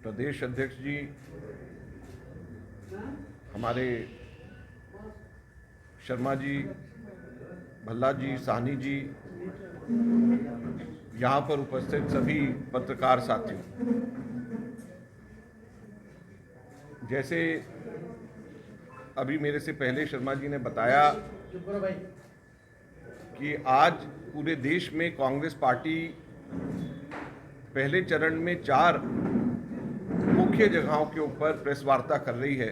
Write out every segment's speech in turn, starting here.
प्रदेश अध्यक्ष जी, हमारे शर्मा जी, भल्ला जी, साहनी जी, यहाँ पर उपस्थित सभी पत्रकार साथियों, जैसे अभी मेरे से पहले शर्मा जी ने बताया कि आज पूरे देश में कांग्रेस पार्टी पहले चरण में 4 मुख्य जगहों के ऊपर प्रेस वार्ता कर रही है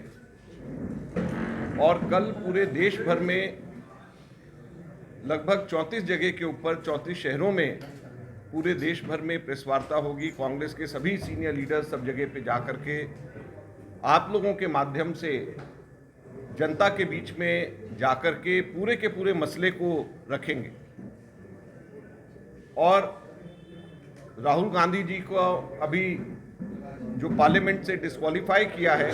और कल पूरे देश भर में लगभग 34 जगह के ऊपर 34 शहरों में पूरे देश भर में प्रेस वार्ता होगी। कांग्रेस के सभी सीनियर लीडर्स सब जगह पे जाकर के आप लोगों के माध्यम से जनता के बीच में जाकर के पूरे मसले को रखेंगे और राहुल गांधी जी को अभी जो पार्लियामेंट से डिस्क्वालीफाई किया है,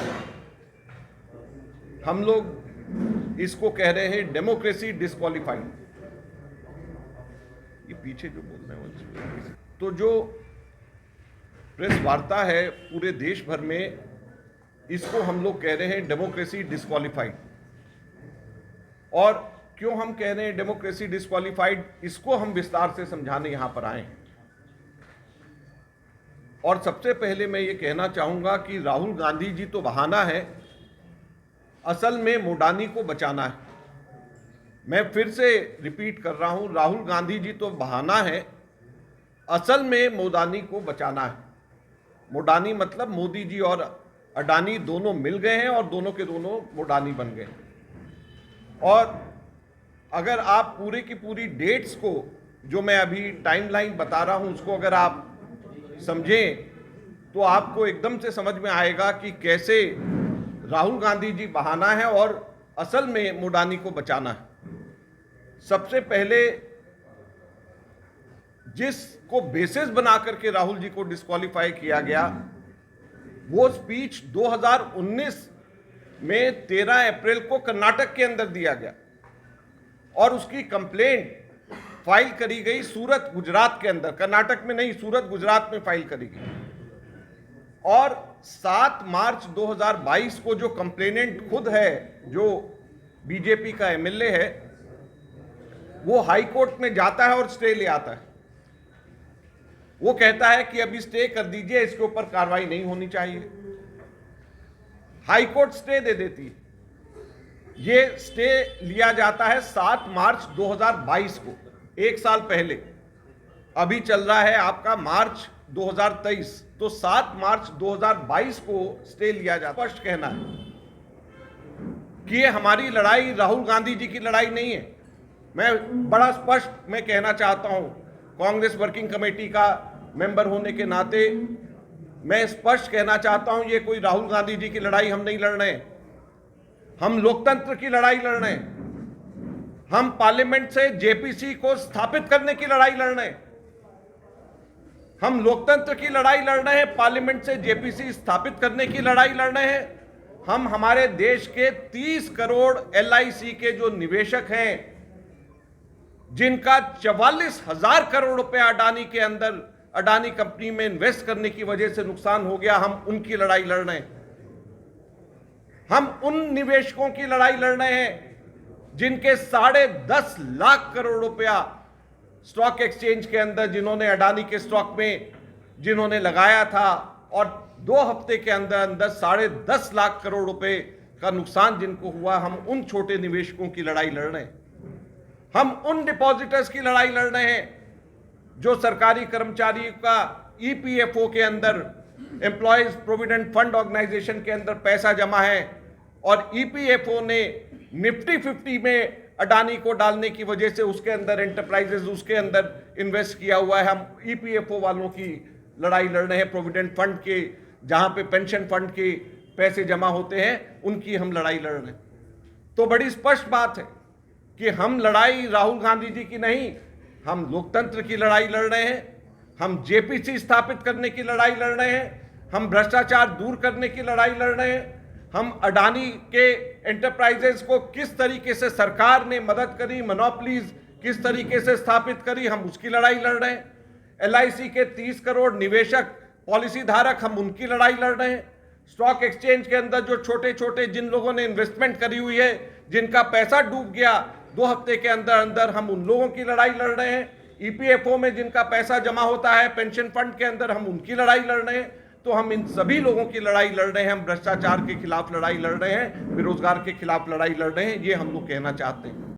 हम लोग इसको कह रहे हैं डेमोक्रेसी डिस्क्वालीफाइड। ये पीछे जो बोल रहे हैं तो जो प्रेस वार्ता है पूरे देश भर में, इसको हम लोग कह रहे हैं डेमोक्रेसी डिस्क्वालीफाइड। और क्यों हम कह रहे हैं डेमोक्रेसी डिस्क्वालीफाइड, इसको हम विस्तार से समझाने यहां पर आए हैं। और सबसे पहले मैं ये कहना चाहूंगा कि राहुल गांधी जी तो बहाना है, असल में मोडानी को बचाना है। मैं फिर से रिपीट कर रहा हूं, राहुल गांधी जी तो बहाना है, असल में मोडानी को बचाना है। मोडानी मतलब मोदी जी और अडानी दोनों मिल गए हैं और दोनों के दोनों मोडानी बन गए। और अगर आप पूरे की पूरी डेट्स को, जो मैं अभी टाइमलाइन बता रहा हूं, उसको अगर आप समझें तो आपको एकदम से समझ में आएगा कि कैसे राहुल गांधी जी बहाना है और असल में मोडानी को बचाना है। सबसे पहले जिसको बेसिस बना करके राहुल जी को डिस्क्वालीफाई किया गया, वो स्पीच 2019 में 13 अप्रैल को कर्नाटक के अंदर दिया गया और उसकी कंप्लेंट फाइल करी गई सूरत गुजरात के अंदर, कर्नाटक में नहीं, सूरत गुजरात में फाइल करी गई। और 7 मार्च 2022 को जो कंप्लेनेंट खुद है, जो बीजेपी का एमएलए है, वो हाई कोर्ट में जाता है और स्टे ले आता है। वो कहता है कि अभी स्टे कर दीजिए, इसके ऊपर कार्रवाई नहीं होनी चाहिए। हाई कोर्ट स्टे दे देती है। ये स्टे लिया जाता है 7 मार्च 2022 को, 1 साल पहले। अभी चल रहा है आपका मार्च 2023, तो 7 मार्च 2022 को स्टे लिया जाता है। स्पष्ट कहना है कि ये हमारी लड़ाई राहुल गांधी जी की लड़ाई नहीं है। मैं बड़ा स्पष्ट मैं कहना चाहता हूं, कांग्रेस वर्किंग कमेटी का मेंबर होने के नाते मैं स्पष्ट कहना चाहता हूं, ये कोई राहुल गांधी जी की लड़ाई हम नहीं लड़ रहे हैं। हम लोकतंत्र की लड़ाई लड़ रहे हैं। हम पार्लियामेंट से जेपीसी को स्थापित करने की लड़ाई लड़ रहे हैं। हम लोकतंत्र की लड़ाई लड़ रहे हैं, पार्लियामेंट से जेपीसी स्थापित करने की लड़ाई लड़ रहे हैं। हम हमारे देश के 30 करोड़ एलआईसी के जो निवेशक हैं, जिनका 44,000 करोड़ रुपए अडानी के अंदर, अडानी कंपनी में इन्वेस्ट करने की वजह से नुकसान हो गया, हम उनकी लड़ाई लड़ रहे हैं। हम उन निवेशकों की लड़ाई लड़ रहे हैं जिनके 10.5 लाख करोड़ रुपया स्टॉक एक्सचेंज के अंदर, जिन्होंने अडानी के स्टॉक में जिन्होंने लगाया था, और 2 हफ्ते के अंदर अंदर 10.5 लाख करोड़ रुपए का नुकसान जिनको हुआ, हम उन छोटे निवेशकों की लड़ाई लड़ रहे हैं। हम उन डिपॉजिटर्स की लड़ाई लड़ रहे हैं जो सरकारी कर्मचारियों का ईपीएफओ के अंदर, एम्प्लॉयज प्रोविडेंट फंड ऑर्गेनाइजेशन के अंदर पैसा जमा है और ईपीएफओ ने निफ्टी 50 में अडानी को डालने की वजह से उसके अंदर एंटरप्राइजेस, उसके अंदर इन्वेस्ट किया हुआ है। हम ईपीएफओ वालों की लड़ाई लड़ रहे हैं, प्रोविडेंट फंड के, जहां पे पेंशन फंड के पैसे जमा होते हैं, उनकी हम लड़ाई लड़ रहे हैं। तो बड़ी स्पष्ट बात है कि हम लड़ाई राहुल गांधी जी की नहीं, हम लोकतंत्र की लड़ाई लड़ रहे हैं। हम जेपीसी स्थापित करने की लड़ाई लड़ रहे हैं। हम भ्रष्टाचार दूर करने की लड़ाई लड़ रहे हैं। हम अडानी के एंटरप्राइजेस को किस तरीके से सरकार ने मदद करी, मोनोपोलीज किस तरीके से स्थापित करी, हम उसकी लड़ाई लड़ रहे हैं। एलआईसी के 30 करोड़ निवेशक पॉलिसी धारक हम उनकी लड़ाई लड़ रहे हैं। स्टॉक एक्सचेंज के अंदर जो छोटे छोटे जिन लोगों ने इन्वेस्टमेंट करी हुई है, जिनका पैसा डूब गया, 2 हफ्ते के अंदर अंदर हम उन लोगों की लड़ाई लड़ रहे हैं। ईपीएफओ में जिनका पैसा जमा होता है पेंशन फंड के अंदर, हम उनकी लड़ाई लड़ रहे हैं। तो हम इन सभी लोगों की लड़ाई लड़ रहे हैं। हम भ्रष्टाचार के खिलाफ लड़ाई लड़ रहे हैं, बेरोजगार के खिलाफ लड़ाई लड़ रहे हैं, ये हम लोग कहना चाहते हैं।